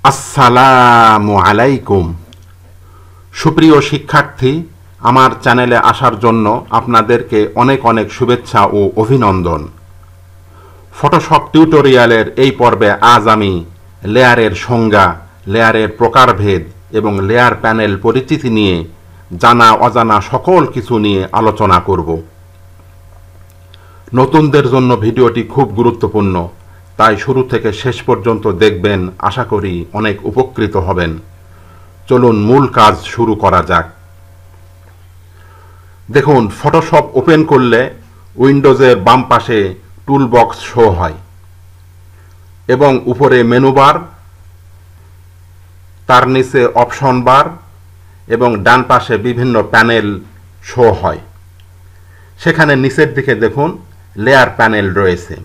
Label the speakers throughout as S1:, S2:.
S1: আসসালামু আলাইকুম। সুপ্রিয় শিক্ষার্থী, আমার চ্যানেলে আসার জন্য আপনাদেরকে অনেক অনেক শুভেচ্ছা ও অভিনন্দন। ফটোশপ টিউটোরিয়ালের এই পর্বে আজ আমি লেয়ারের সংজ্ঞা, লেয়ারের প্রকারভেদ এবং লেয়ার প্যানেল পরিচিতি নিয়ে জানা অজানা সকল কিছু নিয়ে আলোচনা করব। নতুনদের জন্য ভিডিওটি খুব গুরুত্বপূর্ণ, তাই শুরু থেকে শেষ পর্যন্ত দেখবেন। আশা করি অনেক উপকৃত হবেন। চলুন মূল কাজ শুরু করা যাক। দেখুন, ফটোশপ ওপেন করলে উইন্ডোজের বাম পাশে টুল বক্স শো হয় এবং উপরে মেনু বার, তার নিচে অপশন বার এবং ডান পাশে বিভিন্ন প্যানেল শো হয়। সেখানে নিচের দিকে দেখুন লেয়ার প্যানেল রয়েছে।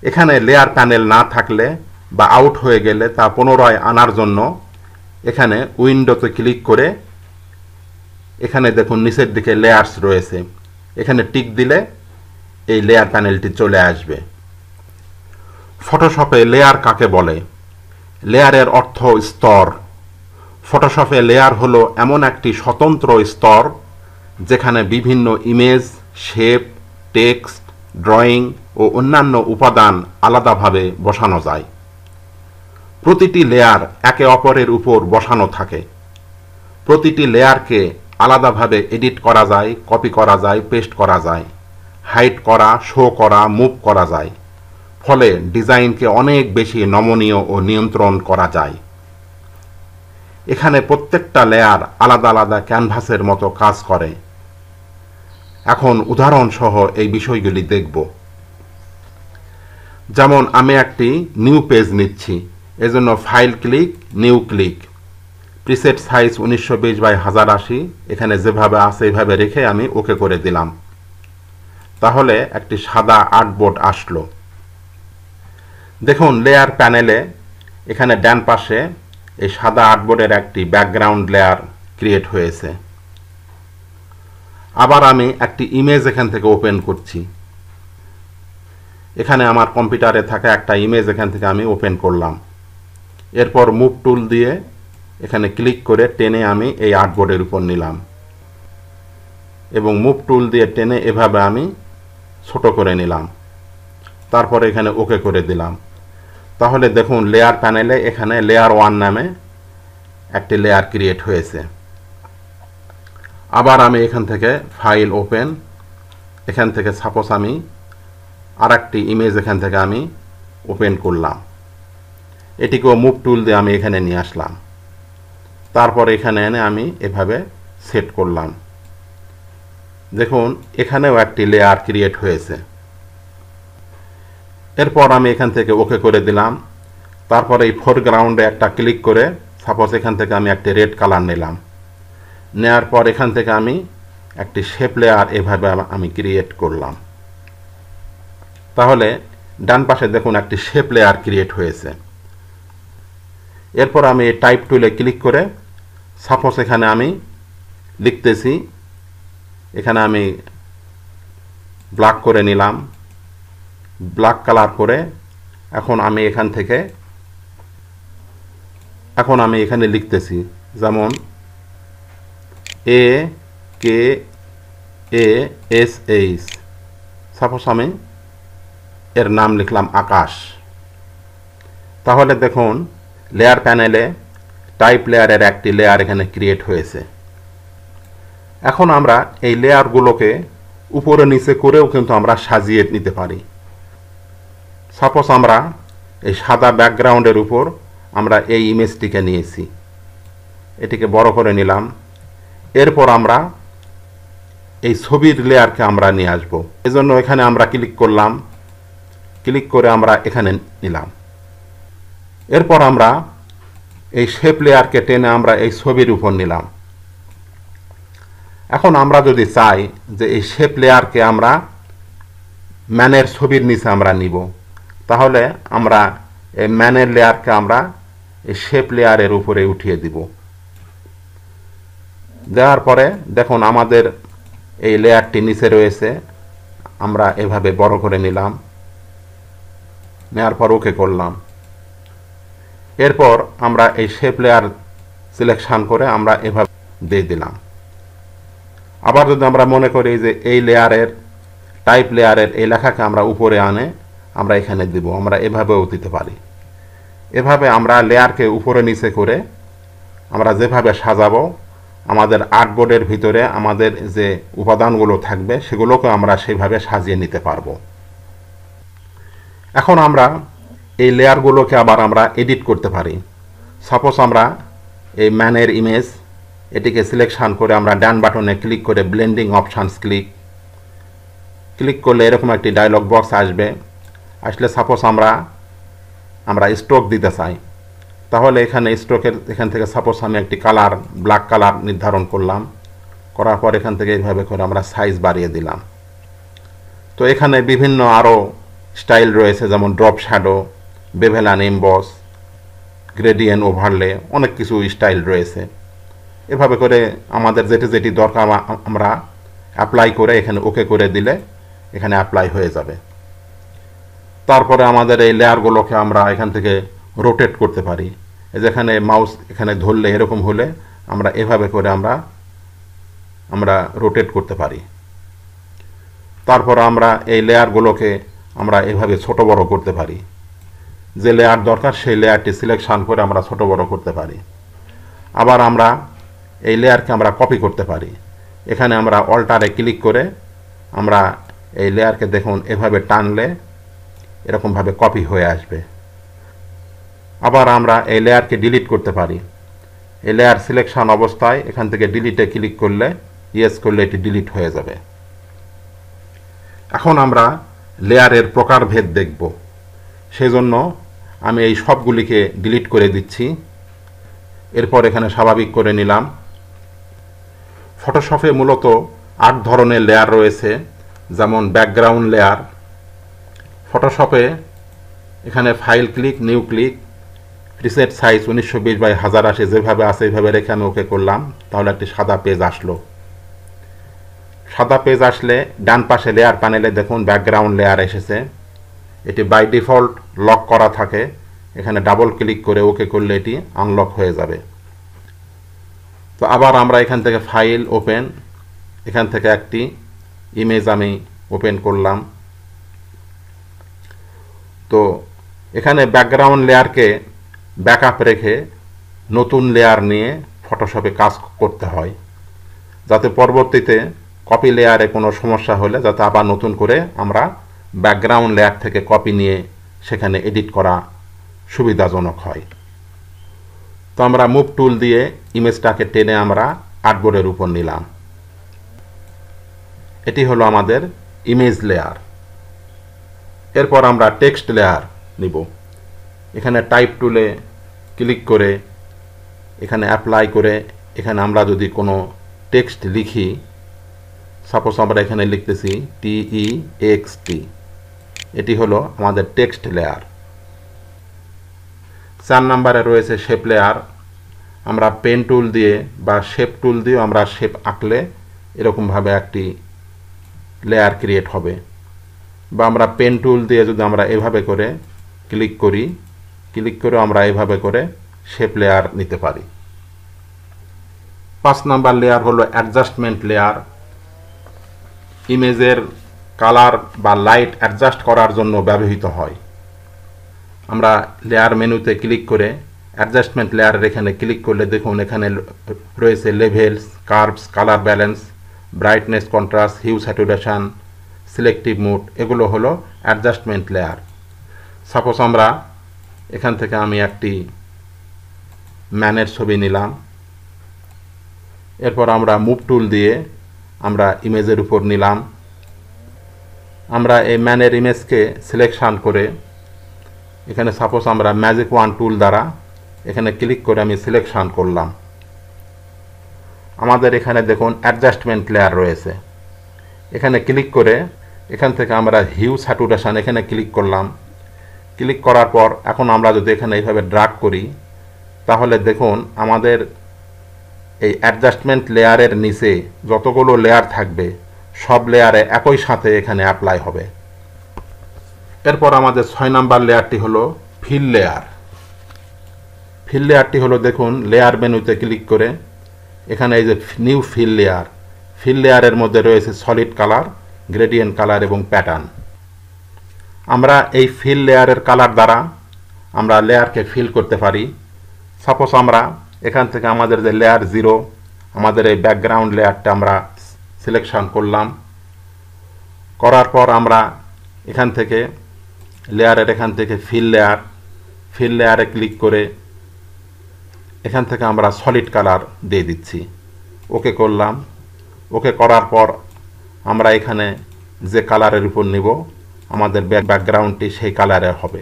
S1: এখানে লেয়ার প্যানেল না থাকলে বা আউট হয়ে গেলে তা পুনরায় আনার জন্য এখানে উইন্ডোতে ক্লিক করে এখানে দেখুন নিচের দিকে লেয়ার্স রয়েছে, এখানে টিক দিলে এই লেয়ার প্যানেলটি চলে আসবে। ফটোশপে লেয়ার কাকে বলে? লেয়ারের অর্থ স্তর। ফটোশপে লেয়ার হলো এমন একটি স্বতন্ত্র স্তর যেখানে বিভিন্ন ইমেজ, শেপ, টেক্সট, ড্রয়িং ও অন্যান্য উপাদান আলাদাভাবে বসানো যায়। প্রতিটি লেয়ার একে অপরের উপর বসানো থাকে। প্রতিটি লেয়ারকে আলাদাভাবে এডিট করা যায়, কপি করা যায়, পেস্ট করা যায়, হাইড করা, শো করা, মুভ করা যায়। ফলে ডিজাইনকে অনেক বেশি নমনীয় ও নিয়ন্ত্রণ করা যায়। এখানে প্রত্যেকটা লেয়ার আলাদা আলাদা ক্যানভাসের মতো কাজ করে। এখন উদাহরণ সহ এই বিষয়গুলি দেখব। যেমন আমি একটি নিউ পেজ নিচ্ছি, এজন্য file click, new click, preset size 1920x1080, এখানে যেভাবে আছে এইভাবে রেখে আমি ওকে করে দিলাম। তাহলে একটি সাদা আর্টবোর্ড আসলো। দেখুন লেয়ার প্যানেলে এখানে ডান পাশে এই সাদা আর্টবোর্ডের একটি ব্যাকগ্রাউন্ড লেয়ার ক্রিয়েট হয়েছে। আবার আমি একটি ইমেজ এখান থেকে ওপেন করছি। এখানে আমার কম্পিউটারে থাকা একটা ইমেজ এখান থেকে আমি ওপেন করলাম। এরপর মুভ টুল দিয়ে এখানে ক্লিক করে টেনে আমি এই আর্টবোর্ডের উপর নিলাম এবং মুভ টুল দিয়ে টেনে এভাবে আমি ছোট করে নিলাম। তারপরে এখানে ওকে করে দিলাম। তাহলে দেখুন লেয়ার প্যানেলে এখানে লেয়ার 1 নামে একটি লেয়ার ক্রিয়েট হয়েছে। আবার আমি এখান থেকে ফাইল ওপেন, এখান থেকে সাপোজ আমি আর একটি ইমেজ এখান থেকে আমি ওপেন করলাম। এটিকেও মুভ টুল দিয়ে আমি এখানে নিয়ে আসলাম। তারপর এখানে এনে আমি এভাবে সেট করলাম। দেখুন এখানেও একটি লেয়ার ক্রিয়েট হয়েছে। এরপর আমি এখান থেকে ওকে করে দিলাম। তারপরে এই ফোরগ্রাউন্ডে একটা ক্লিক করে সাপোজ এখান থেকে আমি একটি রেড কালার নিলাম। নেওয়ার পর এখান থেকে আমি একটি শেপ লেয়ার এভাবে আমি ক্রিয়েট করলাম। তাহলে ডান পাশে দেখুন একটি শেপ লেয়ার ক্রিয়েট হয়েছে। এরপর আমি টাইপ টুলে ক্লিক করে সাপোজ এখানে আমি লিখতেছি, এখানে আমি ব্ল্যাক করে নিলাম, ব্ল্যাক কালার করে এখন আমি এখানে লিখতেছি, যেমন AKASH, সাপোজ আমি এর নাম লিখলাম আকাশ। তাহলে দেখুন লেয়ার প্যানেলে টাইপ লেয়ারের একটি লেয়ার এখানে ক্রিয়েট হয়েছে। এখন আমরা এই লেয়ারগুলোকে উপরে নিচে করেও কিন্তু আমরা সাজিয়ে নিতে পারি। সাপোজ আমরা এই সাদা ব্যাকগ্রাউন্ডের উপর আমরা এই ইমেজটিকে নিয়েছি, এটিকে বড় করে নিলাম। এরপর আমরা এই ছবির লেয়ারকে আমরা নিয়ে আসব। এজন্য এখানে আমরা ক্লিক করলাম, ক্লিক করে আমরা এখানে নিলাম। এরপর আমরা এই শেপ লেয়ারকে টেনে আমরা এই ছবির উপর নিলাম। এখন আমরা যদি চাই যে এই শেপ লেয়ারকে আমরা ম্যানের ছবির নিচে আমরা নিব, তাহলে আমরা এই ম্যানের লেয়ারকে আমরা এই শেপ লেয়ারের উপরে উঠিয়ে দিব। দেওয়ার পরে দেখুন আমাদের এই লেয়ারটি নিচে রয়েছে, আমরা এভাবে বড় করে নিলাম, নেওয়ার পর ওকে করলাম। এরপর আমরা এই শেপ লেয়ার সিলেকশন করে আমরা এভাবে দিয়ে দিলাম। আবার যদি আমরা মনে করি যে এই লেয়ারের টাইপ লেয়ারের এই লেখাকে আমরা উপরে আনে আমরা এখানে দিব, আমরা এভাবেও দিতে পারি। এভাবে আমরা লেয়ারকে উপরে নিচে করে আমরা যেভাবে সাজাবো আমাদের আর্টবোর্ডের ভিতরে আমাদের যে উপাদানগুলো থাকবে সেগুলোকে আমরা সেইভাবে সাজিয়ে নিতে পারবো। এখন আমরা এই লেয়ারগুলোকে আবার আমরা এডিট করতে পারি। সাপোজ আমরা এই ম্যানের ইমেজ এটিকে সিলেকশন করে আমরা ডান বাটনে ক্লিক করে ব্লেন্ডিং অপশানস ক্লিক করলে এরকম একটি ডায়লগ বক্স আসলে সাপোজ আমরা স্ট্রোক দিতে চাই, তাহলে এখানে এখান থেকে সাপোজ আমি একটি কালার ব্ল্যাক কালার নির্ধারণ করার পর এখান থেকে এইভাবে করে আমরা সাইজ বাড়িয়ে দিলাম। তো এখানে বিভিন্ন আরও স্টাইল রয়েছে, যেমন drop shadow, bevel and emboss, gradient overlay, অনেক কিছু স্টাইল রয়েছে। এভাবে করে আমাদের যেটি দরকার আমরা অ্যাপ্লাই করে এখানে ওকে করে দিলে এখানে অ্যাপ্লাই হয়ে যাবে। তারপরে আমাদের এই লেয়ারগুলোকে আমরা এখান থেকে রোটেট করতে পারি। যেখানে মাউস এখানে ধরলে এরকম হলে আমরা এভাবে করে আমরা রোটেট করতে পারি। তারপর আমরা এই লেয়ারগুলোকে আমরা এভাবে ছোট বড় করতে পারি। যে লেয়ার দরকার সেই লেয়ারটি সিলেকশন করে আমরা ছোট বড় করতে পারি। আবার আমরা এই লেয়ারকে আমরা কপি করতে পারি। এখানে আমরা অল্টারে ক্লিক করে আমরা এই লেয়ারকে দেখুন এভাবে টানলে এরকমভাবে কপি হয়ে আসবে। আবার আমরা এই লেয়ারকে ডিলিট করতে পারি। এই লেয়ার সিলেকশন অবস্থায় এখান থেকে ডিলিটে ক্লিক করলে ইয়েস করলে এটি ডিলিট হয়ে যাবে। এখন আমরা লেয়ারের প্রকারভেদ দেখব। সেজন্য আমি এই সবগুলিকে ডিলিট করে দিচ্ছি। এরপর এখানে স্বাভাবিক করে নিলাম। ফটোশপে মূলত 8 ধরনের লেয়ার রয়েছে, যেমন ব্যাকগ্রাউন্ড লেয়ার। ফটোশপে এখানে file click, new click, preset size 1920x1080 যেভাবে আছে এইভাবে রেখে আমি ওকে করলাম, তাহলে একটি সাদা পেজ আসলো। সাদা পেজ আসলে ডান পাশে লেয়ার প্যানেলে দেখুন ব্যাকগ্রাউন্ড লেয়ার এসেছে। এটি বাই ডিফল্ট লক করা থাকে, এখানে ডাবল ক্লিক করে ওকে করলে এটি আনলক হয়ে যাবে। তো আবার আমরা এখান থেকে ফাইল ওপেন, এখান থেকে একটি ইমেজ আমি ওপেন করলাম। তো এখানে ব্যাকগ্রাউন্ড লেয়ারকে ব্যাকআপ রেখে নতুন লেয়ার নিয়ে ফটোশপে কাজ করতে হয়, যাতে পরবর্তীতে কপি লেয়ারে কোনো সমস্যা হলে যাতে আবার নতুন করে আমরা ব্যাকগ্রাউন্ড লেয়ার থেকে কপি নিয়ে সেখানে এডিট করা সুবিধাজনক হয়। তো আমরা মুভ টুল দিয়ে ইমেজটাকে টেনে আমরা আর্টবোর্ডের উপর নিলাম। এটি হলো আমাদের ইমেজ লেয়ার। এরপর আমরা টেক্সট লেয়ার নিব। এখানে টাইপ টুলে ক্লিক করে এখানে অ্যাপ্লাই করে এখানে আমরা যদি কোনো টেক্সট লিখি, সাপোজ আমরা এখানে লিখতেছি TEXT, এটি হলো আমাদের টেক্সট লেয়ার। 4 নম্বরে রয়েছে শেপ লেয়ার। আমরা পেন টুল দিয়ে বা শেপ টুল দিয়ে আমরা শেপ আঁকলে এরকমভাবে একটি লেয়ার ক্রিয়েট হবে, বা আমরা পেন টুল দিয়ে যদি আমরা এভাবে করে ক্লিক করে আমরা এভাবে করে শেপ লেয়ার নিতে পারি। 5 নাম্বার লেয়ার হলো অ্যাডজাস্টমেন্ট লেয়ার। ইমেজের কালার বা লাইট অ্যাডজাস্ট করার জন্য ব্যবহৃত হয়। আমরা লেয়ার মেনুতে ক্লিক করে অ্যাডজাস্টমেন্ট লেয়ারের এখানে ক্লিক করলে দেখুন এখানে রয়েছে levels, curves, colour balance, brightness, contrast, hue, saturation, selective mood, এগুলো হলো অ্যাডজাস্টমেন্ট লেয়ার। সাপোজ আমরা এখান থেকে আমি একটি ম্যানের ছবি নিলাম। এরপর আমরা মুভ টুল দিয়ে আমরা ইমেজের উপর নিলাম। আমরা এই ম্যানের ইমেজকে সিলেকশন করে এখানে সাপোজ আমরা ম্যাজিক ওয়ান টুল দ্বারা এখানে ক্লিক করে আমি সিলেকশন করলাম। আমাদের এখানে দেখুন অ্যাডজাস্টমেন্ট লেয়ার রয়েছে। এখানে ক্লিক করে এখান থেকে আমরা হিউ, স্যাচুরেশন এখানে ক্লিক করলাম। ক্লিক করার পর এখন আমরা যদি এখানে এইভাবে ড্র্যাগ করি তাহলে দেখুন আমাদের এই অ্যাডজাস্টমেন্ট লেয়ারের নিচে যতগুলো লেয়ার থাকবে সব লেয়ারে একই সাথে এখানে অ্যাপ্লাই হবে। এরপর আমাদের 6 নাম্বার লেয়ারটি হলো ফিল লেয়ার। ফিল লেয়ারটি হলো দেখুন লেয়ার মেনুতে ক্লিক করে এখানে এই যে নিউ ফিল লেয়ারের মধ্যে রয়েছে সলিড কালার, গ্রেডিয়েন্ট কালার এবং প্যাটার্ন। আমরা এই ফিল লেয়ারের কালার দ্বারা আমরা লেয়ারকে ফিল করতে পারি। সাপোজ আমরা এখান থেকে আমাদের যে লেয়ার 0 আমাদের এই ব্যাকগ্রাউন্ড লেয়ারটা আমরা সিলেকশন করলাম, করার পর আমরা এখান থেকে এখান থেকে ফিল লেয়ারে ক্লিক করে এখান থেকে আমরা সলিড কালার দিয়ে দিচ্ছি, ওকে করলাম। ওকে করার পর আমরা এখানে যে কালারের উপর নিব আমাদের ব্যাকগ্রাউন্ডটি সেই কালারের হবে।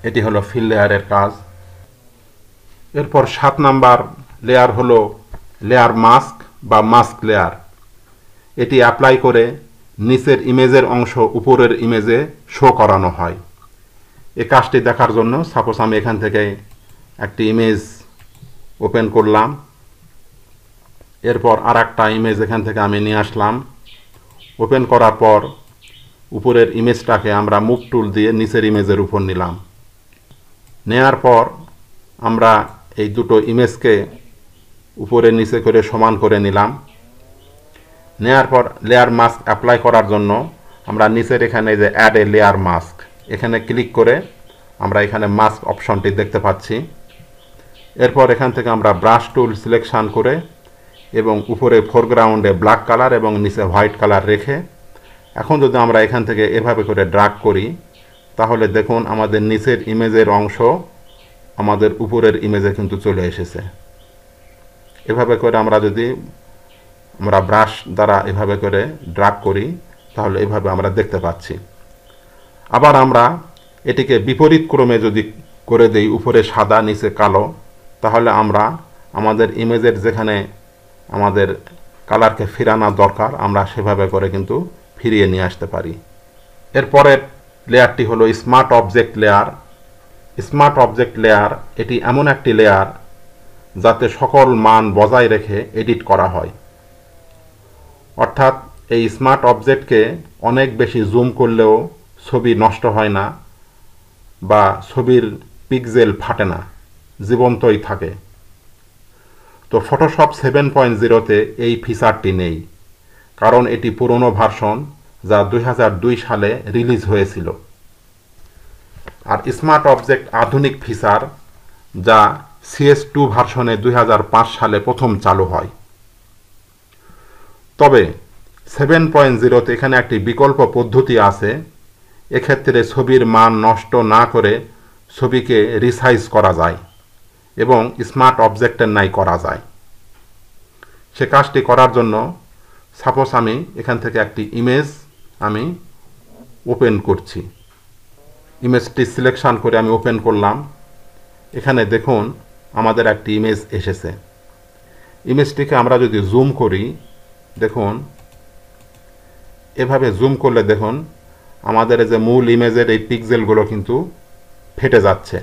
S1: এটি হলো ফিল লেয়ারের কাজ। এরপর 7 নাম্বার লেয়ার হলো লেয়ার মাস্ক বা মাস্ক লেয়ার। এটি অ্যাপ্লাই করে নিচের ইমেজের অংশ উপরের ইমেজে শো করানো হয়। এই কাজটি দেখার জন্য সাপোজ আমি এখান থেকে একটি ইমেজ ওপেন করলাম, এরপর আর একটা ইমেজ এখান থেকে আমি নিয়ে আসলাম। ওপেন করার পর উপরের ইমেজটাকে আমরা মুভ টুল দিয়ে নিচের ইমেজের উপর নিলাম। নেয়ার পর আমরা এই দুটো ইমেজকে উপরে নিচে করে সমান করে নিলাম। নেয়ার পর লেয়ার মাস্ক অ্যাপ্লাই করার জন্য আমরা নিচের এখানে যে অ্যাড এ লেয়ার মাস্ক এখানে ক্লিক করে আমরা এখানে মাস্ক অপশনটি দেখতে পাচ্ছি। এরপর এখান থেকে আমরা ব্রাশ টুল সিলেকশন করে এবং উপরে ফোরগ্রাউন্ডে ব্ল্যাক কালার এবং নিচে হোয়াইট কালার রেখে এখন যদি আমরা এখান থেকে এভাবে করে ড্র্যাগ করি তাহলে দেখুন আমাদের নিচের ইমেজের অংশ আমাদের উপরের ইমেজে কিন্তু চলে এসেছে। এভাবে করে আমরা যদি আমরা ব্রাশ দ্বারা এভাবে করে ড্র্যাগ করি তাহলে এভাবে আমরা দেখতে পাচ্ছি। আবার আমরা এটিকে বিপরীত ক্রমে যদি করে দেই, উপরে সাদা নিচে কালো, তাহলে আমরা আমাদের ইমেজের যেখানে আমাদের কালারকে ফিরানো দরকার আমরা সেভাবে করে কিন্তু ফিরিয়ে নিয়ে আসতে পারি। এরপরের লেয়ারটি হলো smart object layer. Smart object layer এটি এমন একটি লেয়ার যাতে সকল মান বজায় রেখে এডিট করা হয়। অর্থাৎ এই স্মার্ট অবজেক্টকে অনেক বেশি জুম করলেও ছবি নষ্ট হয় না বা ছবির পিক্সেল ফাটে না, জীবন্তই থাকে। তো ফটোশপ 7.0-তে এই ফিচারটি নেই, কারণ এটি পুরনো ভার্সন যা 2002 সালে রিলিজ হয়েছিল। আর স্মার্ট অবজেক্ট আধুনিক ফিচার যা CS2 ভার্সনে 2005 সালে প্রথম চালু হয়। তবে 7.0-তে এখানে একটি বিকল্প পদ্ধতি আছে। এক্ষেত্রে ছবির মান নষ্ট না করে ছবিকে রিসাইজ করা যায় এবং স্মার্ট অবজেক্টের ন্যায় করা যায়। সে কাজটি করার জন্য সাপোজ আমি এখান থেকে একটি ইমেজ আমি ওপেন করছি। ইমেজটি সিলেকশন করে আমি ওপেন করলাম। এখানে দেখুন আমাদের একটি ইমেজ এসেছে। ইমেজটিকে আমরা যদি জুম করি, দেখুন এভাবে জুম করলে দেখুন আমাদের যে মূল ইমেজের এই পিক্সেলগুলো কিন্তু ফেটে যাচ্ছে,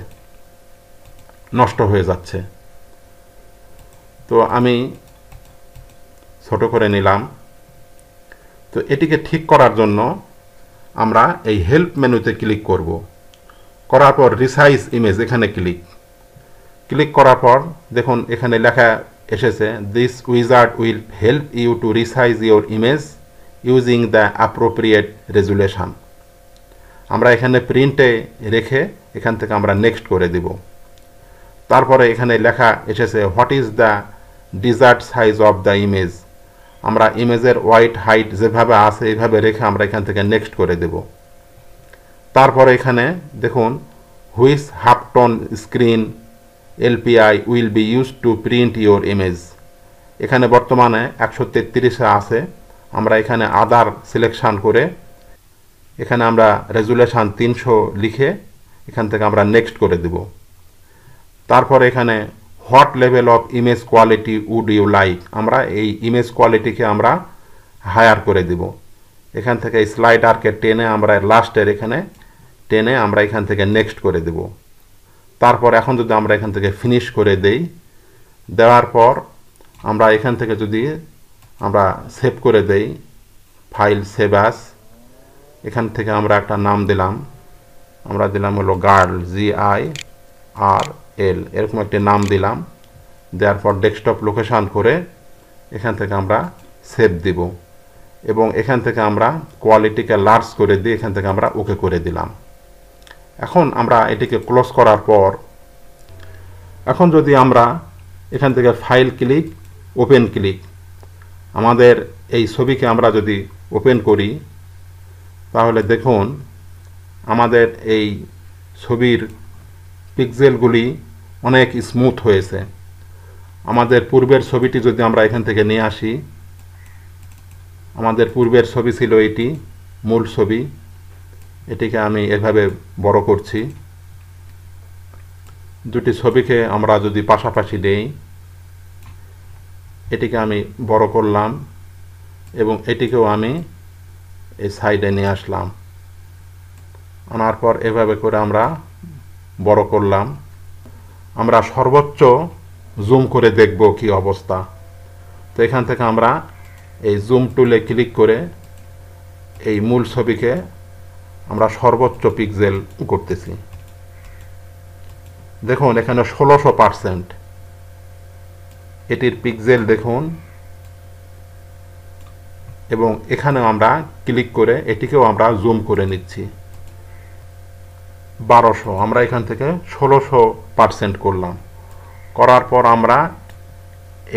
S1: নষ্ট হয়ে যাচ্ছে। তো আমি ছোট করে নিলাম। তো এটিকে ঠিক করার জন্য আমরা এই হেল্প মেনুতে ক্লিক করব। করার পর রিসাইজ ইমেজ এখানে ক্লিক করার পর দেখুন এখানে লেখা এসেছে this wizard will help you to resize your image using the appropriate resolution. আমরা এখানে প্রিন্টে রেখে এখান থেকে আমরা নেক্সট করে দিব। তারপরে এখানে লেখা এসেছে what is the desert size of the image. আমরা ইমেজের হোয়াইট হাইট যেভাবে আছে এইভাবে রেখে আমরা এখান থেকে নেক্সট করে দেব। তারপরে এখানে দেখুন which halftone screen LPI will be use to print your image. এখানে বর্তমানে 133-এ আছে। আমরা এখানে আদার সিলেকশন করে এখানে আমরা রেজুলেশন 300 লিখে এখান থেকে আমরা নেক্সট করে দেব। তারপর এখানে what level of image quality would you like, আমরা এই ইমেজ কোয়ালিটিকে আমরা হায়ার করে দেব। এখান থেকে স্লাইডারকে টেনে আমরা লাস্টের এখানে টেনে আমরা এখান থেকে নেক্সট করে দেব। তারপর এখন যদি আমরা এখান থেকে ফিনিশ করে দেই, দেওয়ার পর আমরা এখান থেকে যদি আমরা সেভ করে দেই, ফাইল সেভ অ্যাজ, এখান থেকে আমরা একটা নাম দিলাম, আমরা দিলাম হলো গার্ল GI আর এল এরকম একটি নাম দিলাম। দেওয়ার পর ডেস্কটপ লোকেশন করে এখান থেকে আমরা সেভ দিব এবং এখান থেকে আমরা কোয়ালিটিকে লার্জ করে দিয়ে এখান থেকে আমরা ওকে করে দিলাম। এখন আমরা এটিকে ক্লোজ করার পর এখন যদি আমরা এখান থেকে ফাইল ক্লিক, ওপেন ক্লিক, আমাদের এই ছবিকে আমরা যদি ওপেন করি তাহলে দেখুন আমাদের এই ছবির পিক্সেলগুলি অনেক স্মুথ হয়েছে। আমাদের পূর্বের ছবিটি যদি আমরা এখান থেকে নিয়ে আসি, আমাদের পূর্বের ছবি ছিল এটি মূল ছবি। এটিকে আমি এভাবে বড় করছি। দুটি ছবিকে আমরা যদি পাশাপাশি দেই, এটিকে আমি বড় করলাম এবং এটিকেও আমি এই সাইডে নিয়ে আসলাম। আনার পর এভাবে করে আমরা বড় করলাম। আমরা সর্বোচ্চ জুম করে দেখব কি অবস্থা। তো এখান থেকে আমরা এই জুম টুলে ক্লিক করে এই মূল ছবিকে আমরা সর্বোচ্চ পিক্সেল করতেছি। দেখুন এখানে 1600%। এটির পিক্সেল দেখুন এবং এখানে আমরা ক্লিক করে এটিকেও আমরা জুম করে নিচ্ছি। 1200, আমরা এখান থেকে 1600% করলাম। করার পর আমরা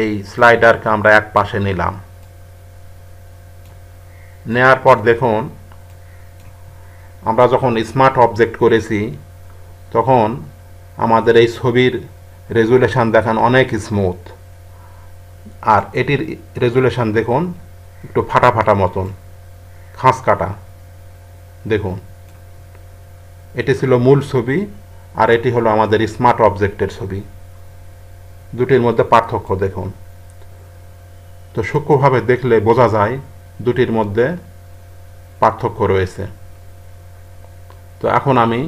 S1: এই স্লাইডারকে আমরা এক পাশে নিলাম। নেয়ার পর দেখুন আমরা যখন স্মার্ট অবজেক্ট করেছি তখন আমাদের এই ছবির রেজুলেশন দেখান অনেক স্মুথ, আর এটির রেজুলেশন দেখুন একটু ফাটা ফাটা মতন, খাঁজ কাটা। দেখুন এটি ছিল মূল ছবি আর এটি হলো আমাদের স্মার্ট অবজেক্টের ছবি। দুটির মধ্যে পার্থক্য দেখুন। তো সূক্ষ্মভাবে দেখলে বোঝা যায় দুটির মধ্যে পার্থক্য রয়েছে। তো এখন আমি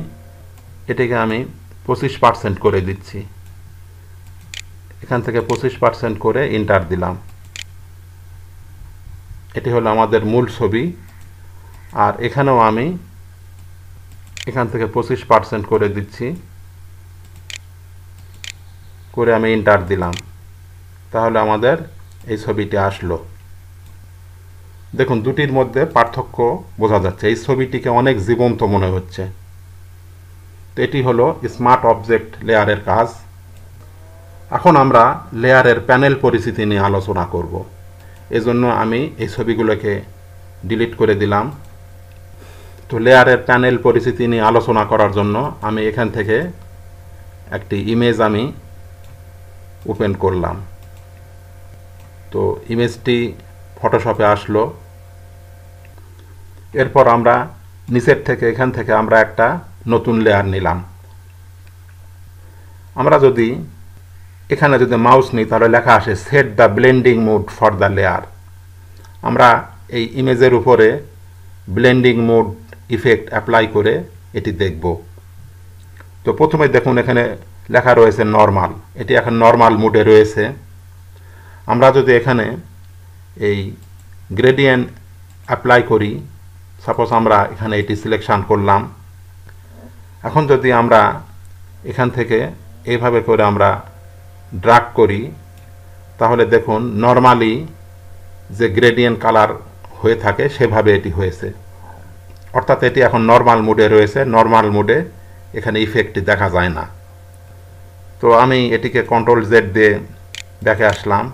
S1: এটিকে আমি 25% করে দিচ্ছি। এখান থেকে 25% করে এন্টার দিলাম। এটি হলো আমাদের মূল ছবি আর এখানেও আমি এখান থেকে 25% করে দিচ্ছি, করে আমি এন্টার দিলাম। তাহলে আমাদের এই ছবিটি আসলো। দেখুন দুটির মধ্যে পার্থক্য বোঝা যাচ্ছে। এই ছবিটিকে অনেক জীবন্ত মনে হচ্ছে। তো এটি হলো স্মার্ট অবজেক্ট লেয়ারের কাজ। এখন আমরা লেয়ারের প্যানেল পরিস্থিতি নিয়ে আলোচনা করব। এজন্য আমি এই ছবিগুলোকে ডিলিট করে দিলাম। তো লেয়ারের প্যানেল পরিস্থিতি নিয়ে আলোচনা করার জন্য আমি এখান থেকে একটি ইমেজ আমি ওপেন করলাম। তো ইমেজটি ফটোশপে আসলো। এরপর আমরা নিচের থেকে এখান থেকে আমরা একটা নতুন লেয়ার নিলাম। আমরা যদি এখানে যদি মাউস নিই তাহলে লেখা আসে set the blending mode for the layer. আমরা এই ইমেজের উপরে ব্লেন্ডিং মোড ইফেক্ট অ্যাপ্লাই করে এটি দেখব। তো প্রথমে দেখুন এখানে লেখা রয়েছে নর্মাল। এটি এখন নর্মাল মোডে রয়েছে। আমরা যদি এখানে এই গ্রেডিয়েন্ট অ্যাপ্লাই করি, সাপোজ আমরা এখানে এটি সিলেকশন করলাম। এখন যদি আমরা এখান থেকে এইভাবে করে আমরা ড্রাগ করি তাহলে দেখুন নর্মালি যে গ্রেডিয়েন্ট কালার হয়ে থাকে সেভাবে এটি হয়েছে। অর্থাৎ এটি এখন নর্মাল মোডে রয়েছে। নর্মাল মোডে এখানে ইফেক্টটি দেখা যায় না। তো আমি এটিকে কন্ট্রোল জেড দিয়ে দেখে আসলাম।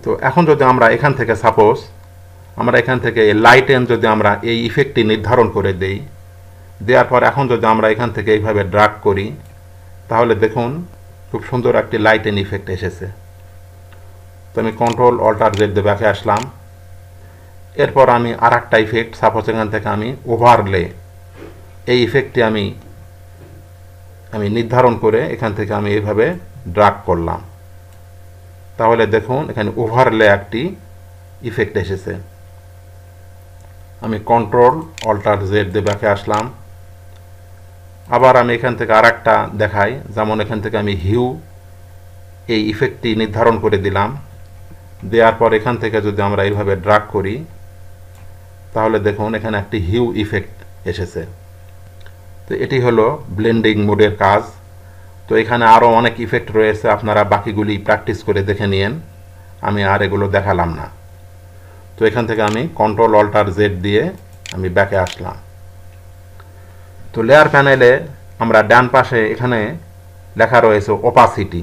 S1: তো এখন যদি আমরা এখান থেকে সাপোজ আমরা এখান থেকে লাইটেন যদি আমরা এই ইফেক্টটি নির্ধারণ করে দেই, দেওয়ার পর এখন যদি আমরা এখান থেকে এইভাবে ড্রাগ করি তাহলে দেখুন খুব সুন্দর একটি লাইটেন ইফেক্ট এসেছে। তো আমি কন্ট্রোল অল্টার জেড দিয়ে দেখে আসলাম। এরপর আমি আর একটা ইফেক্ট সাপোজ এখান থেকে আমি ওভারলে এই ইফেক্টটি আমি নির্ধারণ করে এখান থেকে আমি এইভাবে ড্রাগ করলাম। তাহলে দেখুন এখানে ওভারলে একটি ইফেক্ট এসেছে। আমি কন্ট্রোল অল্টার জেড দিয়ে দেখে আসলাম। আবার আমি এখান থেকে আর একটা দেখাই, যেমন এখান থেকে আমি হিউ এই ইফেক্টটি নির্ধারণ করে দিলাম। দেওয়ার পর এখান থেকে যদি আমরা এইভাবে ড্রাগ করি তাহলে দেখুন এখানে একটি হিউ ইফেক্ট এসেছে। তো এটি হলো ব্লেন্ডিং মোডের কাজ। তো এখানে আরও অনেক ইফেক্ট রয়েছে, আপনারা বাকিগুলি প্র্যাকটিস করে দেখে নিন, আমি আর এগুলো দেখালাম না। তো এখান থেকে আমি কন্ট্রোল অল্টার জেড দিয়ে আমি ব্যাকে আসলাম। তো লেয়ার প্যানেলে আমরা ডান পাশে এখানে লেখা রয়েছে ওপাসিটি।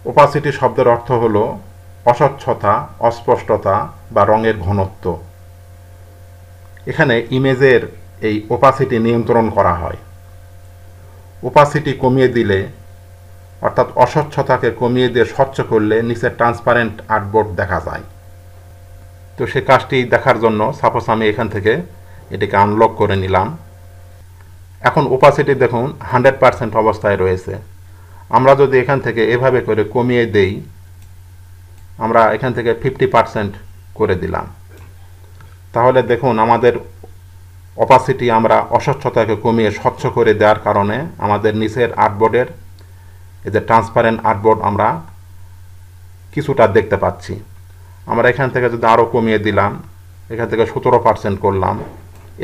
S1: ওপাসিটি শব্দের অর্থ হলো অস্বচ্ছতা, অস্পষ্টতা বা রঙের ঘনত্ব। এখানে ইমেজের এই ওপাসিটি নিয়ন্ত্রণ করা হয়। ওপাসিটি কমিয়ে দিলে, অর্থাৎ অস্বচ্ছতাকে কমিয়ে দিয়ে স্বচ্ছ করলে নিচে ট্রান্সপারেন্ট আর্টবোর্ড দেখা যায়। তো সে কাজটি দেখার জন্য সাপোজ আমি এখান থেকে এটিকে আনলক করে নিলাম। এখন ওপাসিটি দেখুন 100% অবস্থায় রয়েছে। আমরা যদি এখান থেকে এভাবে করে কমিয়ে দেই, আমরা এখান থেকে 50% করে দিলাম, তাহলে দেখুন আমাদের অপাসিটি আমরা অস্বচ্ছতাকে কমিয়ে স্বচ্ছ করে দেওয়ার কারণে আমাদের নিচের আর্টবোর্ডের এই যে ট্রান্সপারেন্ট আর্টবোর্ড আমরা কিছুটা দেখতে পাচ্ছি। আমরা এখান থেকে যদি আরও কমিয়ে দিলাম, এখান থেকে 17% করলাম,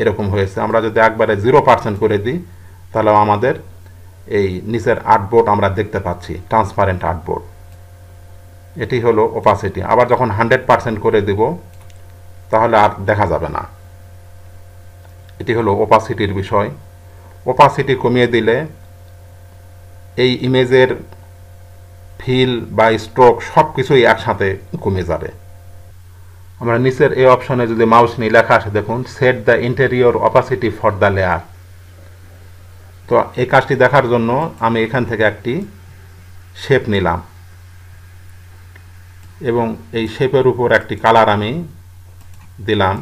S1: এরকম হয়েছে। আমরা যদি একবারে 0% করে দিই, তাহলে আমাদের এই নিচের আর্টবোর্ড আমরা দেখতে পাচ্ছি, ট্রান্সপারেন্ট আর্টবোর্ড। এটি হলো ওপাসিটি। আবার যখন 100% করে দিব, তাহলে আর দেখা যাবে না। এটি হলো ওপাসিটির বিষয়। ওপাসিটি কমিয়ে দিলে এই ইমেজের ফিল বা স্ট্রোক সব কিছুই একসাথে কমে যাবে। আমরা নিচের এই অপশনে যদি মাউস নিয়ে লেখা আসে, দেখুন set the interior opacity for the layer. তো এই কাজটি দেখার জন্য আমি এখান থেকে একটি শেপ নিলাম এবং এই শেপের উপর একটি কালার আমি দিলাম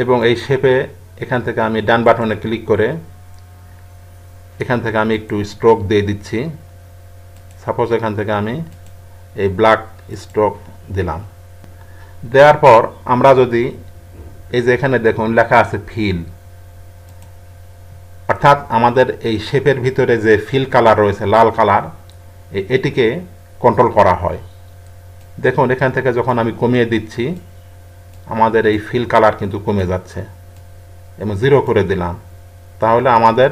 S1: এবং এই শেপে এখান থেকে আমি ডান বাটনে ক্লিক করে এখান থেকে আমি একটু স্ট্রোক দিয়ে দিচ্ছি। সাপোজ এখান থেকে আমি এই ব্ল্যাক স্ট্রোক দিলাম। দেওয়ার পর আমরা যদি এই যে এখানে দেখুন লেখা আছে ফিল, অর্থাৎ আমাদের এই শেপের ভিতরে যে ফিল কালার রয়েছে লাল কালার, এটিকে কন্ট্রোল করা হয়। দেখুন এখান থেকে যখন আমি কমিয়ে দিচ্ছি, আমাদের এই ফিল কালার কিন্তু কমে যাচ্ছে এবং 0 করে দিলাম, তাহলে আমাদের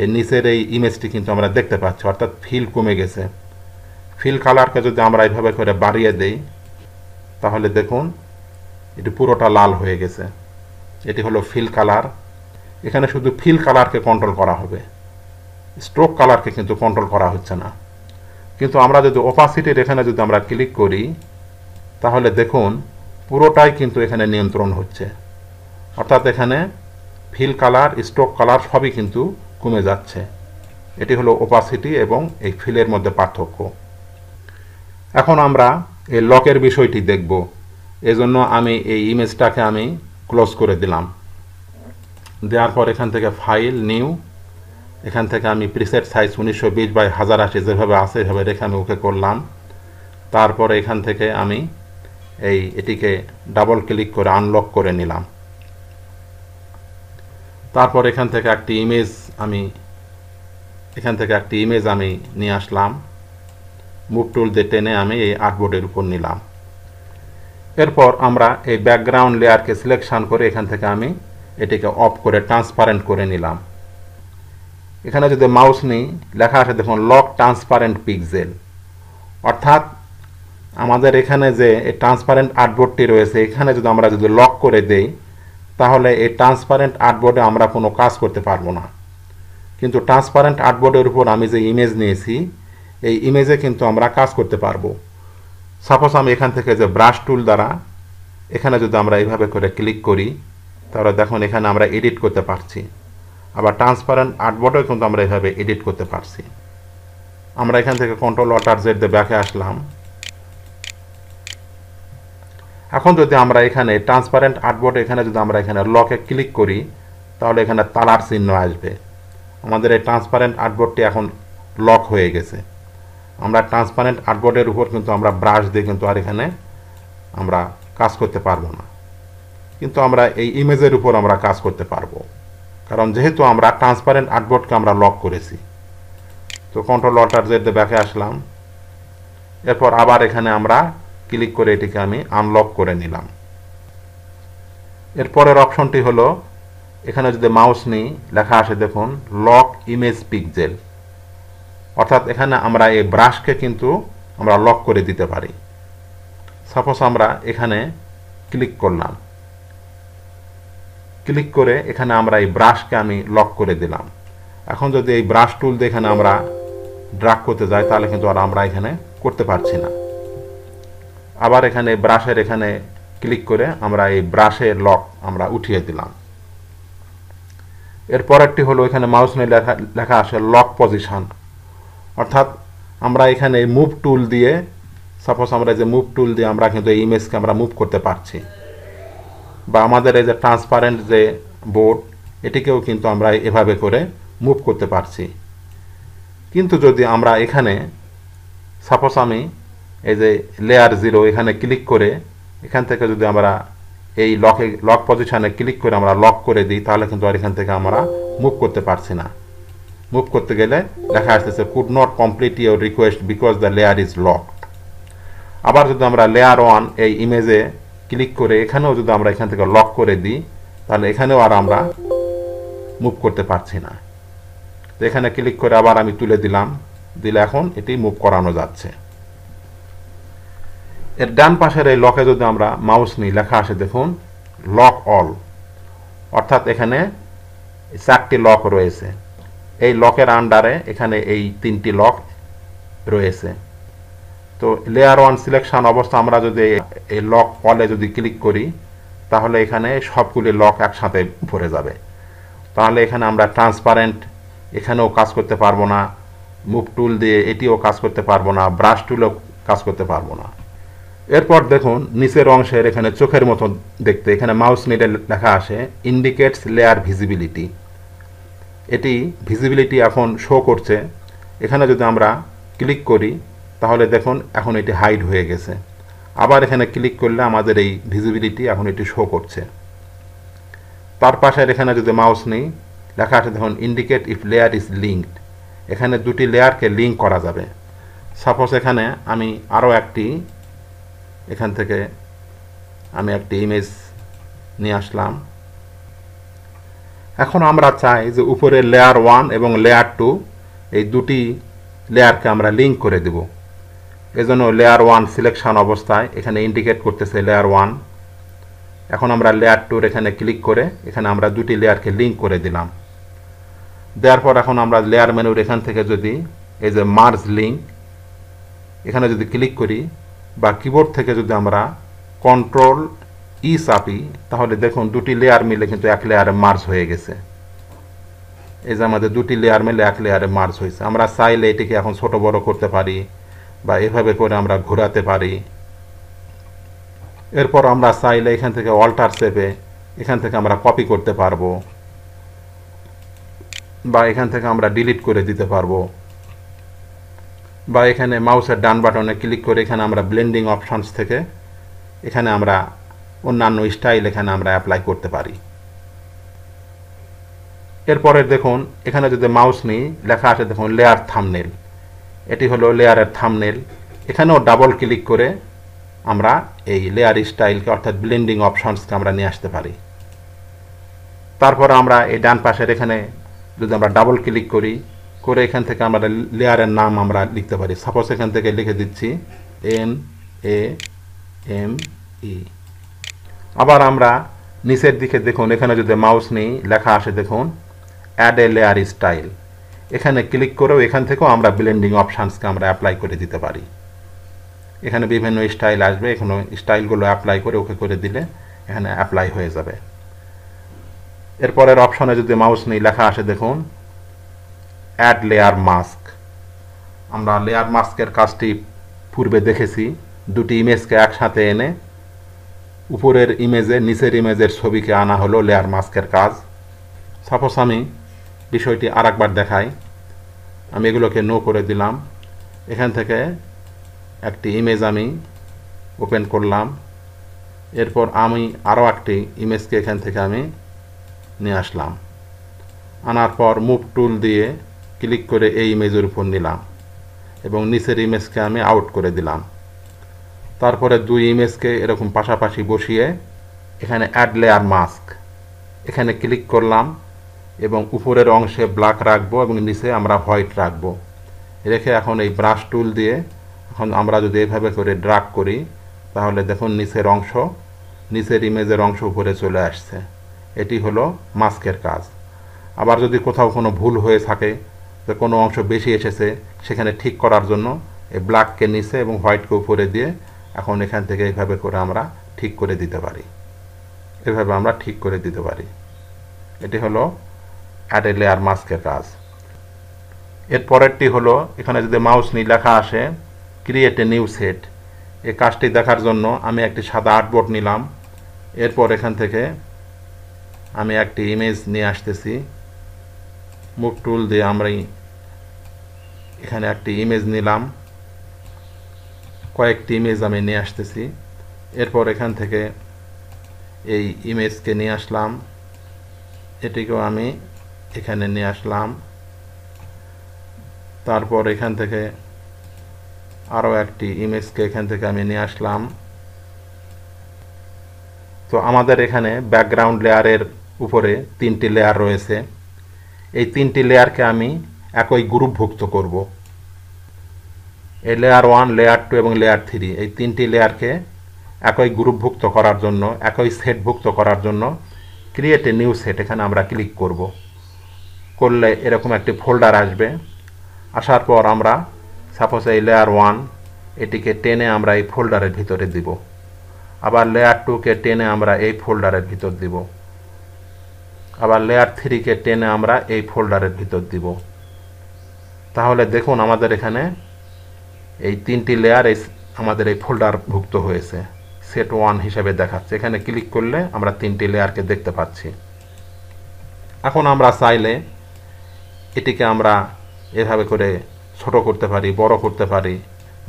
S1: এই নিচের এই ইমেজটি কিন্তু আমরা দেখতে পাচ্ছি, অর্থাৎ ফিল কমে গেছে। ফিল কালারকে যদি আমরা এইভাবে করে বাড়িয়ে দেই, তাহলে দেখুন এটি পুরোটা লাল হয়ে গেছে। এটি হলো ফিল কালার। এখানে শুধু ফিল কালারকে কন্ট্রোল করা হবে, স্ট্রোক কালারকে কিন্তু কন্ট্রোল করা হচ্ছে না। কিন্তু আমরা যদি ওপাসিটির এখানে যদি আমরা ক্লিক করি, তাহলে দেখুন পুরোটাই কিন্তু এখানে নিয়ন্ত্রণ হচ্ছে, অর্থাৎ এখানে ফিল কালার, স্ট্রোক কালার সবই কিন্তু কমে যাচ্ছে। এটি হলো ওপাসিটি এবং এই ফিলের মধ্যে পার্থক্য। এখন আমরা এই লকের বিষয়টি দেখব। এজন্য আমি এই ইমেজটাকে আমি ক্লোজ করে দিলাম। দেওয়ার পর এখান থেকে ফাইল, নিউ, এখান থেকে আমি প্রিসেট সাইজ 1920x1080 যেভাবে আছে এভাবে রেখে আমি ওকে করলাম। তারপরে এখান থেকে আমি এটিকে ডাবল ক্লিক করে আনলক করে নিলাম। তারপর এখান থেকে একটি ইমেজ আমি নিয়ে আসলাম, মুভ টুল দিয়ে টেনে আমি এই আর্টবোর্ডের উপর নিলাম। এরপর আমরা এই ব্যাকগ্রাউন্ড লেয়ারকে সিলেকশন করে এখান থেকে আমি এটিকে অফ করে ট্রান্সপারেন্ট করে নিলাম। এখানে যদি মাউস নিই, লেখা আছে দেখুন লক ট্রান্সপারেন্ট পিক্সেল, অর্থাৎ আমাদের এখানে যে এই ট্রান্সপারেন্ট আর্টবোর্ডটি রয়েছে, এখানে যদি আমরা লক করে দেই, তাহলে এই ট্রান্সপারেন্ট আর্টবোর্ডে আমরা কোনো কাজ করতে পারবো না। কিন্তু ট্রান্সপারেন্ট আর্টবোর্ডের উপর আমি যে ইমেজ নিয়েছি, এই ইমেজে কিন্তু আমরা কাজ করতে পারবো। সাপোজ আমি এখান থেকে যে ব্রাশ টুল দ্বারা এখানে যদি আমরা এইভাবে করে ক্লিক করি, তাহলে দেখুন এখানে আমরা এডিট করতে পারছি। আবার ট্রান্সপারেন্ট আর্টবোর্ডেও কিন্তু আমরা এইভাবে এডিট করতে পারছি। আমরা এখান থেকে কন্ট্রোল অল্টার জেড দিয়ে ব্যাকে আসলাম। এখন যদি আমরা এখানে ট্রান্সপারেন্ট আর্টবোর্ডে এখানে যদি আমরা এখানে লকে ক্লিক করি, তাহলে এখানে তালার চিহ্ন আসবে। আমাদের এই ট্রান্সপারেন্ট আর্টবোর্ডটি এখন লক হয়ে গেছে। আমরা ট্রান্সপারেন্ট আর্টবোর্ডের উপর কিন্তু আমরা ব্রাশ দিয়ে কিন্তু আর এখানে আমরা কাজ করতে পারবো না, কিন্তু আমরা এই ইমেজের উপর আমরা কাজ করতে পারবো, কারণ যেহেতু আমরা ট্রান্সপারেন্ট আর্টবোর্ডকে আমরা লক করেছি। তো কন্ট্রোল অল্টার জেড দিয়ে ব্যাকে আসলাম। এরপর আবার এখানে আমরা ক্লিক করে এটিকে আমি আনলক করে নিলাম। এরপরের অপশনটি হলো এখানে যদি মাউস নিই, লেখা আসে দেখুন লক ইমেজ পিক্সেল, অর্থাৎ এখানে আমরা এই ব্রাশকে কিন্তু আমরা লক করে দিতে পারি। সাপোজ আমরা এখানে ক্লিক করলাম, ক্লিক করে এখানে আমরা এই ব্রাশকে আমি লক করে দিলাম। এখন যদি এই ব্রাশ টুল দিয়ে এখানে আমরা ড্রাগ করতে যাই তাহলে কিন্তু আর আমরা এখানে করতে পারছি না। আবার এখানে ব্রাশের এখানে ক্লিক করে আমরা এই ব্রাশের লক আমরা উঠিয়ে দিলাম। এরপরেরটি হলো এখানে মাউস নিয়ে লেখা আসে লক পজিশন, অর্থাৎ আমরা এখানে মুভ টুল দিয়ে, সাপোজ আমরা যে মুভ টুল দিয়ে আমরা কিন্তু এই ইমেজকে আমরা মুভ করতে পারছি, বা আমাদের এই যে ট্রান্সপারেন্ট যে বোর্ড এটিকেও কিন্তু আমরা এভাবে করে মুভ করতে পারছি। কিন্তু যদি আমরা এখানে সাপোজ আমি এই যে লেয়ার 0 এখানে ক্লিক করে এখান থেকে যদি আমরা এই লক পজিশনে ক্লিক করে আমরা লক করে দিই তাহলে কিন্তু আর এখান থেকে আমরা মুভ করতে পারছি না। মুভ করতে গেলে লেখা আসতেছে could not complete your request because the layer is locked. আবার যদি আমরা লেয়ার 1 এই ইমেজে ক্লিক করে এখানেও যদি আমরা এখান থেকে লক করে দিই তাহলে এখানেও আর আমরা মুভ করতে পারছি না। তো এখানে ক্লিক করে আবার আমি তুলে দিলাম, দিলে এখন এটি মুভ করানো যাচ্ছে। এর ডান পাশের এই লকে যদি আমরা মাউস নিই লেখা আসে দেখুন লক অল, অর্থাৎ এখানে 4টি লক রয়েছে। এই লকের আন্ডারে এখানে এই 3টি লক রয়েছে। তো লেয়ার 1 সিলেকশন অবস্থা আমরা যদি এই লক অলে যদি ক্লিক করি তাহলে এখানে সবগুলি লক একসাথে ভরে যাবে। তাহলে এখানে আমরা ট্রান্সপারেন্ট এখানেও কাজ করতে পারবো না, মুভ টুল দিয়ে এটিও কাজ করতে পারবো না, ব্রাশ টুলও কাজ করতে পারবো না। এরপর দেখুন নিচের অংশের এখানে চোখের মতো দেখতে এখানে মাউস নিলে লেখা আসে ইন্ডিকেটস লেয়ার ভিজিবিলিটি। এটি ভিজিবিলিটি এখন শো করছে। এখানে যদি আমরা ক্লিক করি তাহলে দেখুন এখন এটি হাইড হয়ে গেছে। আবার এখানে ক্লিক করলে আমাদের এই ভিজিবিলিটি এখন এটি শো করছে। তার পাশের এখানে যদি মাউস নিই লেখা আছে দেখুন indicate if layer is linked. এখানে দুটি লেয়ারকে লিঙ্ক করা যাবে। সাপোজ এখানে আমি আরও এখান থেকে আমি একটি ইমেজ নিয়ে আসলাম। এখন আমরা চাই যে উপরে লেয়ার 1 এবং লেয়ার 2 এই দুটি লেয়ারকে আমরা লিঙ্ক করে দেব। এজন্য লেয়ার 1 সিলেকশন অবস্থায় এখানে ইন্ডিকেট করতেছে লেয়ার 1। এখন আমরা লেয়ার 2 এখানে ক্লিক করে এখানে আমরা দুটি লেয়ারকে লিঙ্ক করে দিলাম। দেওয়ার পর এখন আমরা লেয়ার মেনুর এখান থেকে যদি এই যে মার্জ লিঙ্ক এখানে যদি ক্লিক করি বা কিবোর্ড থেকে যদি আমরা কন্ট্রোল ই চাপি তাহলে দেখুন দুটি লেয়ার মিলে কিন্তু এক লেয়ারে মার্জ হয়ে গেছে। এই যে আমাদের দুটি লেয়ার মিলে এক লেয়ারে মার্জ হয়েছে। আমরা চাইলে এটিকে এখন ছোট বড় করতে পারি বা এভাবে করে আমরা ঘোরাতে পারি। এরপর আমরা চাইলে এখান থেকে অল্টার চেপে এখান থেকে আমরা কপি করতে পারবো বা এখান থেকে আমরা ডিলিট করে দিতে পারবো, বা এখানে মাউসের ডান বাটনে ক্লিক করে এখানে আমরা ব্লেন্ডিং অপশনস থেকে এখানে আমরা অন্যান্য স্টাইল এখানে আমরা অ্যাপ্লাই করতে পারি। এরপরে দেখুন এখানে যদি মাউস নিই লেখা আছে দেখুন লেয়ার থাম্বনেল। এটি হলো লেয়ারের থাম্বনেল। এখানেও ডাবল ক্লিক করে আমরা এই লেয়ার স্টাইলকে অর্থাৎ ব্লেন্ডিং অপশনসকে আমরা নিয়ে আসতে পারি। তারপর আমরা এই ডান পাশের এখানে যদি আমরা ডাবল ক্লিক করি করে এখান থেকে আমরা লেয়ারের নাম আমরা লিখতে পারি। সাপোজ এখান থেকে লিখে দিচ্ছি NAME। আবার আমরা নিচের দিকে দেখুন এখানে যদি মাউস নিই লেখা আসে দেখুন অ্যাড এ লেয়ার স্টাইল। এখানে ক্লিক করেও এখান থেকেও আমরা ব্লেন্ডিং অপশানসকে আমরা অ্যাপ্লাই করে দিতে পারি। এখানে বিভিন্ন স্টাইল আসবে, এখানে স্টাইলগুলো অ্যাপ্লাই করে ওকে করে দিলে এখানে অ্যাপ্লাই হয়ে যাবে। এরপরের অপশনে যদি মাউস নিই লেখা আসে দেখুন অ্যাড লেয়ার মাস্ক। আমরা লেয়ার মাস্কের কাজটি পূর্বে দেখেছি, দুটি ইমেজকে একসাথে এনে উপরের ইমেজে নিচের ইমেজের ছবিকে আনা হলো লেয়ার মাস্কের কাজ। সাপোজ আমি বিষয়টি আরেকবার দেখাই। আমি এগুলোকে নো করে দিলাম। এখান থেকে একটি ইমেজ আমি ওপেন করলাম। এরপর আমি আরও একটি ইমেজকে এখান থেকে আমি নিয়ে আসলাম। আনার পর মুভ টুল দিয়ে ক্লিক করে এই ইমেজের উপর নিলাম এবং নিচের ইমেজকে আমি আউট করে দিলাম। তারপরে দুই ইমেজকে এরকম পাশাপাশি বসিয়ে এখানে অ্যাড লেয়ার মাস্ক এখানে ক্লিক করলাম এবং উপরের অংশে ব্ল্যাক রাখবো এবং নিচে আমরা হোয়াইট রাখবো রেখে এখন এই ব্রাশ টুল দিয়ে এখন আমরা যদি এইভাবে করে ড্র্যাগ করি তাহলে দেখুন নিচের ইমেজের অংশ উপরে চলে আসছে। এটি হলো মাস্কের কাজ। আবার যদি কোথাও কোনো ভুল হয়ে থাকে, যে কোনো অংশ বেশি এসেছে, সেখানে ঠিক করার জন্য এই ব্ল্যাককে নিচে এবং হোয়াইটকে উপরে দিয়ে এখন এখান থেকে এইভাবে করে আমরা ঠিক করে দিতে পারি। এভাবে আমরা ঠিক করে দিতে পারি। এটি হলো অ্যাড এ লেয়ার মাস্কের কাজ। এর পরেরটি হলো, এখানে যদি মাউস নিয়ে লেখা আসে ক্রিয়েট এ নিউ সেট। এই কাজটি দেখার জন্য আমি একটি সাদা আর্টবোর্ড নিলাম। এরপর এখান থেকে আমি একটি ইমেজ নিয়ে আসতেছি। মুভ টুল দিয়ে আমরা এখানে একটি ইমেজ নিলাম, কয়েকটি ইমেজ আমি নিয়ে আসতেছি। এরপর এখান থেকে এই ইমেজকে নিয়ে আসলাম, এটিকেও আমি এখানে নিয়ে আসলাম। তারপর এখান থেকে আরও একটি ইমেজকে এখান থেকে আমি নিয়ে আসলাম। তো আমাদের এখানে ব্যাকগ্রাউন্ড লেয়ারের উপরে 3টি লেয়ার রয়েছে। এই 3টি লেয়ারকে আমি একই গ্রুপভুক্ত করব। এই লেয়ার 1, লেয়ার 2 এবং লেয়ার 3 এই 3টি লেয়ারকে একই গ্রুপভুক্ত করার জন্য, একই সেটভুক্ত করার জন্য ক্রিয়েট এ নিউ সেট এখানে আমরা ক্লিক করব। করলে এরকম একটি ফোল্ডার আসবে। আসার পর আমরা সাপোজ এই লেয়ার 1 এটিকে টেনে আমরা এই ফোল্ডারের ভিতরে দিব। আবার লেয়ার 2কে টেনে আমরা এই ফোল্ডারের ভিতর দিব। আবার লেয়ার 3কে টেনে আমরা এই ফোল্ডারের ভিতর দিব। তাহলে দেখুন আমাদের এখানে এই 3টি লেয়ার আমাদের এই ফোল্ডারভুক্ত হয়েছে, সেট 1 হিসেবে দেখাচ্ছে। এখানে ক্লিক করলে আমরা 3টি লেয়ারকে দেখতে পাচ্ছি। এখন আমরা চাইলে এটিকে আমরা এভাবে করে ছোট করতে পারি, বড় করতে পারি,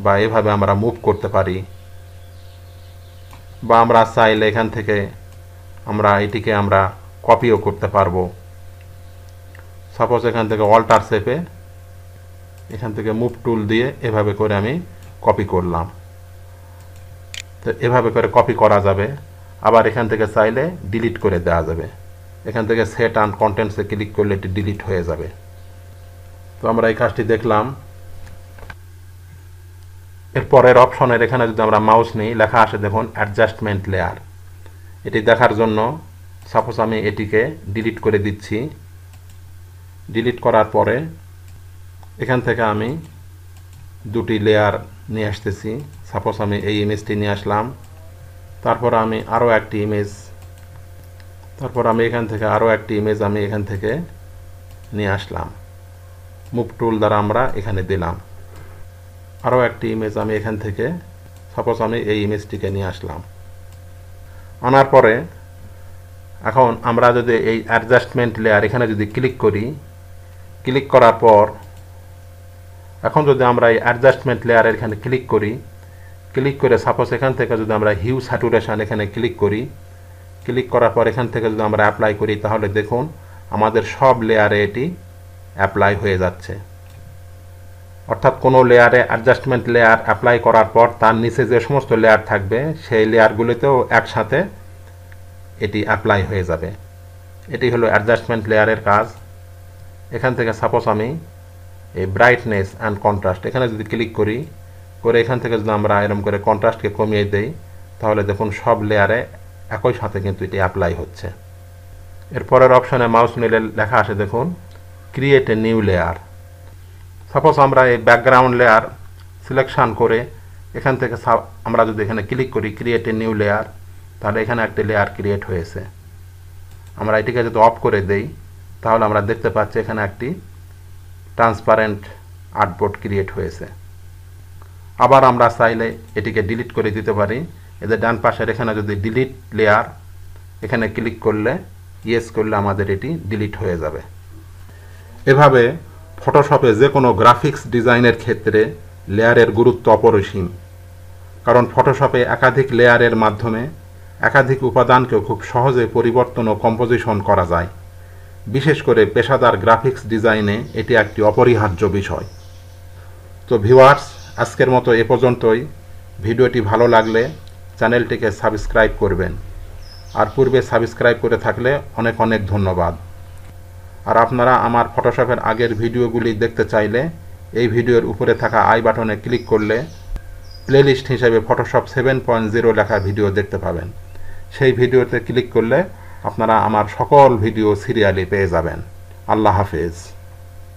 S1: বা এভাবে আমরা মুভ করতে পারি, বা আমরা চাইলে এখান থেকে এটিকে আমরা কপিও করতে পারবো। সাপোজ এখান থেকে অল্টার শেপে এখান থেকে মুভ টুল দিয়ে এভাবে করে আমি কপি করলাম। তো এভাবে করে কপি করা যাবে। আবার এখান থেকে চাইলে ডিলিট করে দেওয়া যাবে। এখান থেকে সেট অ্যান্ড কন্টেন্টসে ক্লিক করলে এটি ডিলিট হয়ে যাবে। তো আমরা এই কাজটি দেখলাম। এর পরের অপশনের এখানে যদি আমরা মাউস নিই, লেখা আসে দেখুন অ্যাডজাস্টমেন্ট লেয়ার। এটি দেখার জন্য সাপোজ আমি এটিকে ডিলিট করে দিচ্ছি। ডিলিট করার পরে এখান থেকে আমি 2টি লেয়ার নিয়ে আসতেছি। সাপোজ আমি এই ইমেজটি নিয়ে আসলাম। তারপর আমি আরও একটি ইমেজ, আমি এখান থেকে নিয়ে আসলাম। মুভ টুল দ্বারা আমরা এখানে দিলাম। আরও একটি ইমেজ আমি এখান থেকে, সাপোজ আমি এই ইমেজটিকে নিয়ে আসলাম। আনার পরে এখন আমরা যদি এই অ্যাডজাস্টমেন্ট লেয়ার এখানে যদি ক্লিক করি, ক্লিক করার পর এখন যদি আমরা এই অ্যাডজাস্টমেন্ট লেয়ারের এখানে ক্লিক করি, ক্লিক করে সাপোজ এখান থেকে যদি আমরা হিউ স্যাচুরেশন এখানে ক্লিক করি, ক্লিক করার পর এখান থেকে যদি আমরা অ্যাপ্লাই করি, তাহলে দেখুন আমাদের সব লেয়ারে এটি অ্যাপ্লাই হয়ে যাচ্ছে। অর্থাৎ কোনো লেয়ারে অ্যাডজাস্টমেন্ট লেয়ার অ্যাপ্লাই করার পর তার নিচে যে সমস্ত লেয়ার থাকবে সেই লেয়ারগুলিতেও একসাথে এটি অ্যাপ্লাই হয়ে যাবে। এটি হলো অ্যাডজাস্টমেন্ট লেয়ারের কাজ। এখান থেকে সাপোজ আমি এই ব্রাইটনেস অ্যান্ড কন্ট্রাস্ট এখানে যদি ক্লিক করি, করে এখান থেকে যদি আমরা এরকম করে কন্ট্রাস্টকে কমিয়ে দেই, তাহলে দেখুন সব লেয়ারে একই সাথে কিন্তু এটি অ্যাপ্লাই হচ্ছে। এরপরের অপশানে মাউস নিলে লেখা আসে দেখুন create a new layer. Suppose আমরা এই ব্যাকগ্রাউন্ড লেয়ার সিলেকশান করে এখান থেকে আমরা যদি এখানে ক্লিক করি ক্রিয়েট এ নিউ লেয়ার, তাহলে এখানে একটি লেয়ার ক্রিয়েট হয়েছে। আমরা এটিকে যদি অফ করে দেই, তাহলে আমরা দেখতে পাচ্ছি এখানে একটি ট্রান্সপারেন্ট আর্টবোর্ড ক্রিয়েট হয়েছে। আবার আমরা চাইলে এটিকে ডিলিট করে দিতে পারি। এদের ডান পাশের এখানে যদি ডিলিট লেয়ার এখানে ক্লিক করলে, ইয়েস করলে আমাদের এটি ডিলিট হয়ে যাবে। এভাবে ফটোশপে যে কোনো গ্রাফিক্স ডিজাইনের ক্ষেত্রে লেয়ারের গুরুত্ব অপরিসীম। কারণ ফটোশপে একাধিক লেয়ারের মাধ্যমে একাধিক উপাদানকেও খুব সহজে পরিবর্তন ও কম্পোজিশন করা যায়। বিশেষ করে পেশাদার গ্রাফিক্স ডিজাইনে এটি একটি অপরিহার্য বিষয়। তো ভিউয়ার্স, আজকের মতো এ পর্যন্তই। ভিডিওটি ভালো লাগলে চ্যানেলটিকে সাবস্ক্রাইব করবেন। আর পূর্বে সাবস্ক্রাইব করে থাকলে অনেক অনেক ধন্যবাদ। আর আপনারা আমার ফটোশপের আগের ভিডিওগুলি দেখতে চাইলে এই ভিডিওর উপরে থাকা আই বাটনে ক্লিক করলে প্লেলিস্ট হিসেবে ফটোশপ 7.0 লেখা ভিডিও দেখতে পাবেন। সেই ভিডিওতে ক্লিক করলে আপনারা আমার সকল ভিডিও সিরিয়ালি পেয়ে যাবেন। আল্লাহ হাফেজ।